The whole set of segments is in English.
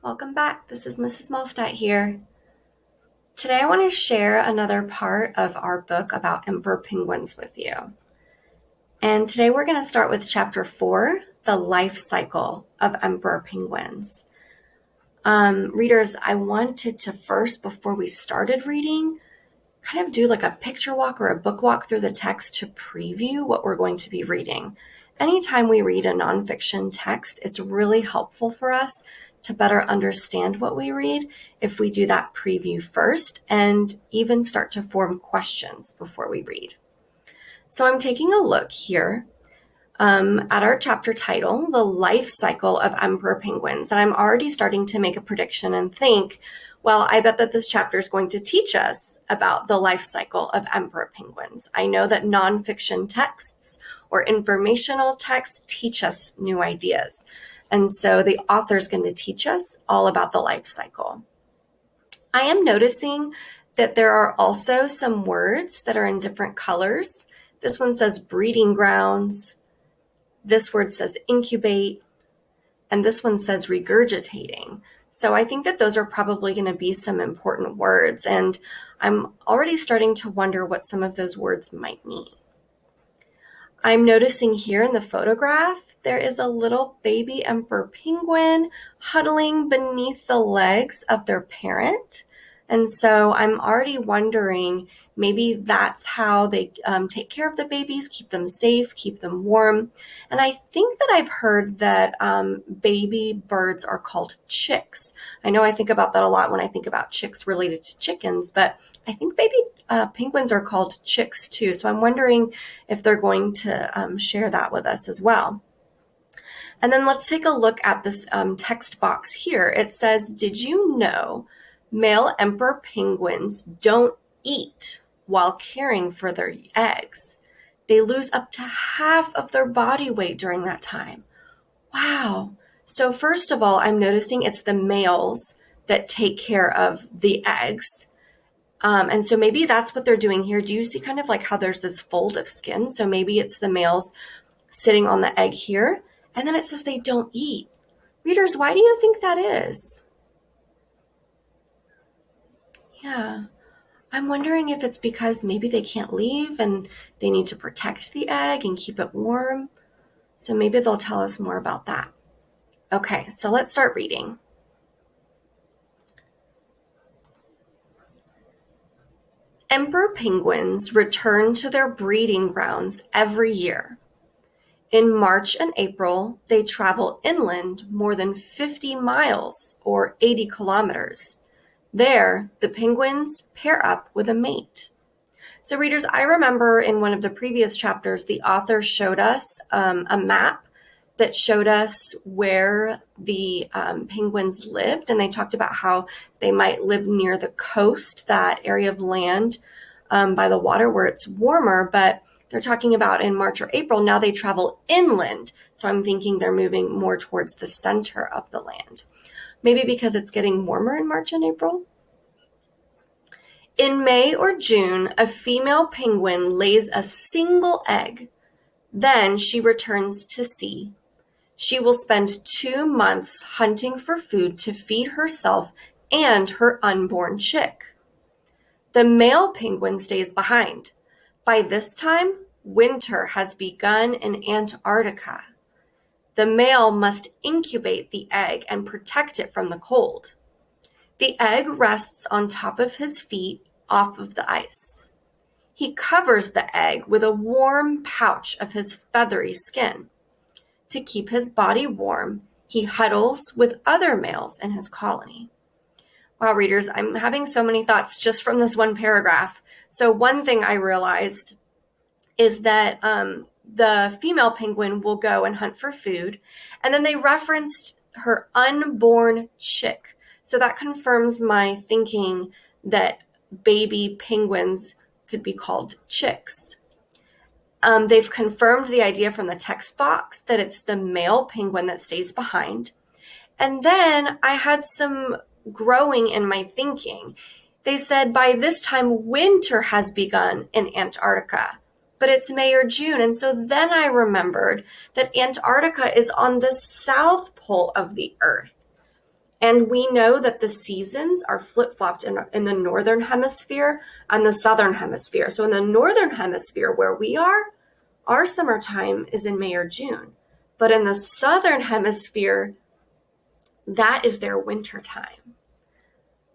Welcome back. This is Mrs. Malstadt here. Today I want to share another part of our book about emperor penguins with you. And today we're going to start with chapter 4, the life cycle of emperor penguins. Readers, I wanted to first, before we started reading, kind of do like a picture walk or a book walk through the text to preview what we're going to be reading. Anytime we read a nonfiction text, it's really helpful for us to better understand what we read if we do that preview first and even start to form questions before we read. So I'm taking a look here at our chapter title, The Life Cycle of Emperor Penguins, and I'm already starting to make a prediction and think, well, I bet that this chapter is going to teach us about the life cycle of emperor penguins. I know that nonfiction texts or informational texts teach us new ideas. And so the author is going to teach us all about the life cycle. I am noticing that there are also some words that are in different colors. This one says breeding grounds. This word says incubate. And this one says regurgitating. So I think that those are probably going to be some important words, and I'm already starting to wonder what some of those words might mean. I'm noticing here in the photograph, there is a little baby emperor penguin huddling beneath the legs of their parent. And so I'm already wondering, maybe that's how they take care of the babies, keep them safe, keep them warm. And I think that I've heard that baby birds are called chicks. I know I think about that a lot when I think about chicks related to chickens, but I think baby penguins are called chicks too. So I'm wondering if they're going to share that with us as well. And then let's take a look at this text box here. It says, did you know male emperor penguins don't eat while caring for their eggs? They lose up to half of their body weight during that time. Wow. So first of all, I'm noticing it's the males that take care of the eggs. And so maybe that's what they're doing here. Do you see kind of like how there's this fold of skin? So maybe it's the males sitting on the egg here. And then it says they don't eat. Readers, why do you think that is? Yeah, I'm wondering if it's because maybe they can't leave and they need to protect the egg and keep it warm. So maybe they'll tell us more about that. Okay, so let's start reading. Emperor penguins return to their breeding grounds every year. In March and April, they travel inland more than 50 miles or 80 kilometers. There, the penguins pair up with a mate. So readers, I remember in one of the previous chapters, the author showed us a map that showed us where the penguins lived. And they talked about how they might live near the coast, that area of land by the water where it's warmer. But they're talking about in March or April, now they travel inland. So I'm thinking they're moving more towards the center of the land. Maybe because it's getting warmer in March and April. In May or June, a female penguin lays a single egg. Then she returns to sea. She will spend 2 months hunting for food to feed herself and her unborn chick. The male penguin stays behind. By this time, winter has begun in Antarctica. The male must incubate the egg and protect it from the cold. The egg rests on top of his feet off of the ice. He covers the egg with a warm pouch of his feathery skin. To keep his body warm, he huddles with other males in his colony. Wow, readers, I'm having so many thoughts just from this one paragraph. So one thing I realized is that the female penguin will go and hunt for food, and then they referenced her unborn chick. So that confirms my thinking that baby penguins could be called chicks. They've confirmed the idea from the text box that it's the male penguin that stays behind. And then I had some growing in my thinking. They said by this time winter has begun in Antarctica, but it's May or June. And so then I remembered that Antarctica is on the south pole of the Earth. And we know that the seasons are flip-flopped in the northern hemisphere and the southern hemisphere. So in the northern hemisphere where we are, our summertime is in May or June. But in the southern hemisphere, that is their winter time.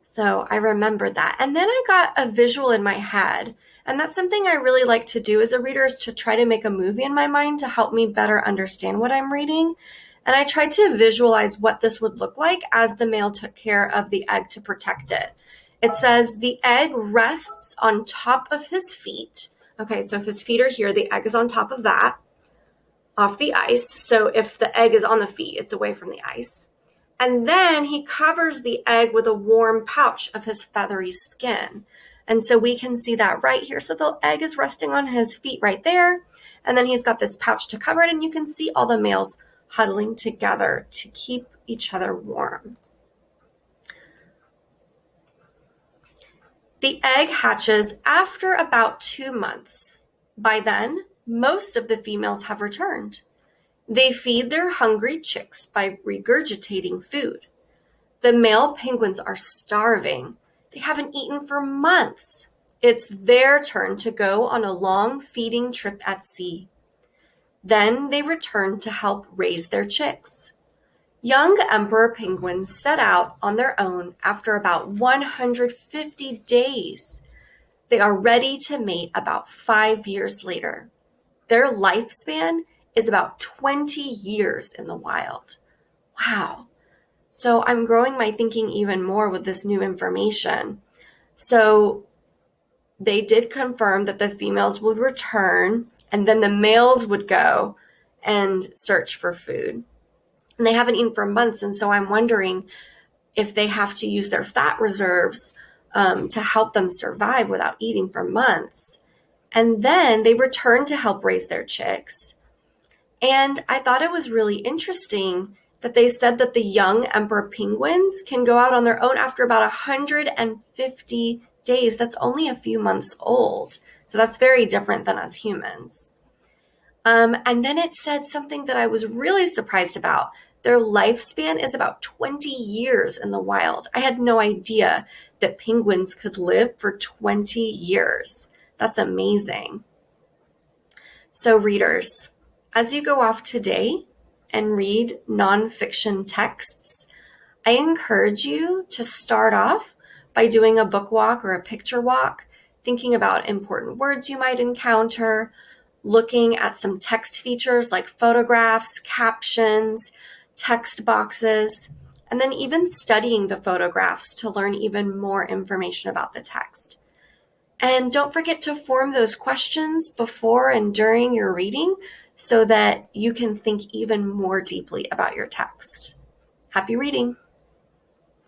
So I remembered that. And then I got a visual in my head. And that's something I really like to do as a reader, is to try to make a movie in my mind to help me better understand what I'm reading. And I tried to visualize what this would look like as the male took care of the egg to protect it. It says the egg rests on top of his feet. Okay, so if his feet are here, the egg is on top of that, off the ice. So if the egg is on the feet, it's away from the ice. And then he covers the egg with a warm pouch of his feathery skin. And so we can see that right here. So the egg is resting on his feet right there. And then he's got this pouch to cover it. And you can see all the males huddling together to keep each other warm. The egg hatches after about 2 months. By then, most of the females have returned. They feed their hungry chicks by regurgitating food. The male penguins are starving. They haven't eaten for months. It's their turn to go on a long feeding trip at sea. Then they return to help raise their chicks. Young emperor penguins set out on their own after about 150 days. They are ready to mate about 5 years later. Their lifespan is about 20 years in the wild. Wow. So I'm growing my thinking even more with this new information. So they did confirm that the females would return and then the males would go and search for food. And they haven't eaten for months. And so I'm wondering if they have to use their fat reserves to help them survive without eating for months. And then they return to help raise their chicks. And I thought it was really interesting that they said that the young emperor penguins can go out on their own after about 150 days. That's only a few months old. So that's very different than us humans. And then it said something that I was really surprised about. Their lifespan is about 20 years in the wild. I had no idea that penguins could live for 20 years. That's amazing. So readers, as you go off today and read nonfiction texts, I encourage you to start off by doing a book walk or a picture walk, thinking about important words you might encounter, looking at some text features like photographs, captions, text boxes, and then even studying the photographs to learn even more information about the text. And don't forget to form those questions before and during your reading so that you can think even more deeply about your text. Happy reading!